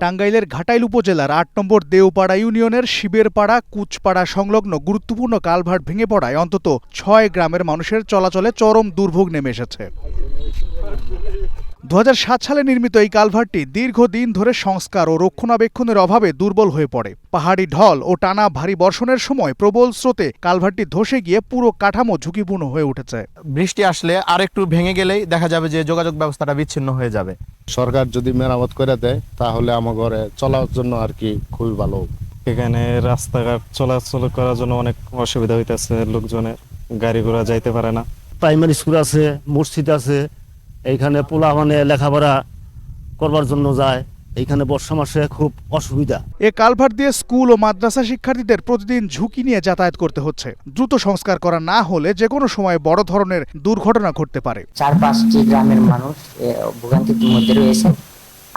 টাঙ্গাইলের ঘাটাইল উপজেলার ৮ নম্বর দেওপাড়া ইউনিয়নের শিবেরপাড়া কুচপাড়া সংলগ্ন গুরুত্বপূর্ণ কালভার্ট ভেঙে পড়ায় অন্তত ৬ গ্রামের মানুষের চলাচলে চরম দুর্ভোগ নেমে এসেছে। ২০০৭ সালে নির্মিত এই কালভার্টটি দীর্ঘদিন ধরে সংস্কার ও রক্ষণাবেক্ষণের অভাবে দুর্বল হয়ে পড়ে। পাহাড়ি ঢল ও টানা ভারী বর্ষণের সময় প্রবল স্রোতে কালভার্টটি ধসে গিয়ে পুরো কাঠামো ঝুঁকিপূর্ণ হয়ে উঠেছে। বৃষ্টি আসলে আর একটু ভেঙে গেলেই দেখা যাবে যে যোগাযোগ ব্যবস্থাটা বিচ্ছিন্ন হয়ে যাবে। সরকার যদি মেরামত করে দেয় তাহলে আমার ঘরে চলার জন্য আর কি খুবই ভালো। এখানে রাস্তাঘাট চলাচল করার জন্য অনেক অসুবিধা হইতেছে, লোকজনের গাড়ি ঘোড়া যাইতে পারে না। প্রাইমারি স্কুল আছে, মসজিদ আছে, এইখানে পোলা লেখাপড়া করবার জন্য যায়। এইখানে বর্ষা মাসে খুব অসুবিধা। এ কালভার্ট দিয়ে স্কুল ও মাদ্রাসা শিক্ষার্থীদের প্রতিদিন ঝুঁকি নিয়ে যাতায়াত করতে হচ্ছে। দ্রুত সংস্কার করা না হলে যে কোনো সময় বড় ধরনের দুর্ঘটনা ঘটতে পারে। ৪-৫টি গ্রামের মানুষ ভোগান্তির মধ্যে রয়েছে।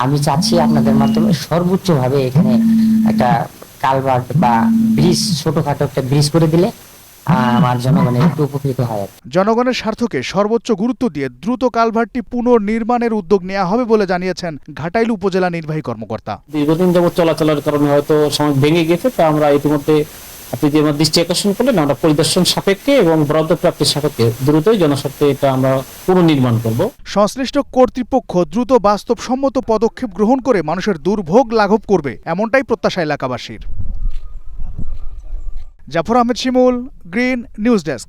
আমি চাচ্ছি আপনাদের মাধ্যমে সর্বোচ্চভাবে এখানে একটা কালভার্ট বা ব্রিজ, ছোটখাটো একটা ব্রিজ করে দিলে আমার জনগণের একটু উপকৃত হয়। জনগণের স্বার্থকে সর্বোচ্চ গুরুত্ব দিয়ে দ্রুত কালভার্টটি পুনর্নির্মাণের উদ্যোগ নেওয়া হবে বলে জানিয়েছেন ঘাটাইল উপজেলা নির্বাহী কর্মকর্তা। দীর্ঘদিন যাবত চলাচলের কারণে হয়তো সময় ভেঙে গেছে, তা আমরা ইতিমধ্যে আপনি যে আমার দৃষ্টি আকর্ষণ করলেন, আমরা পরিদর্শন সাপেক্ষে এবং বরাদ্দ প্রাপ্তির সাপেক্ষে দ্রুতই জনস্বার্থে এটা আমরা পুনর্নির্মাণ করব। সংশ্লিষ্ট কর্তৃপক্ষ দ্রুত বাস্তবসম্মত পদক্ষেপ গ্রহণ করে মানুষের দুর্ভোগ লাঘব করবে, এমনটাই প্রত্যাশা এলাকাবাসীর। জাফর আহমেদ শিমুল, গ্রিন নিউজ ডেস্ক।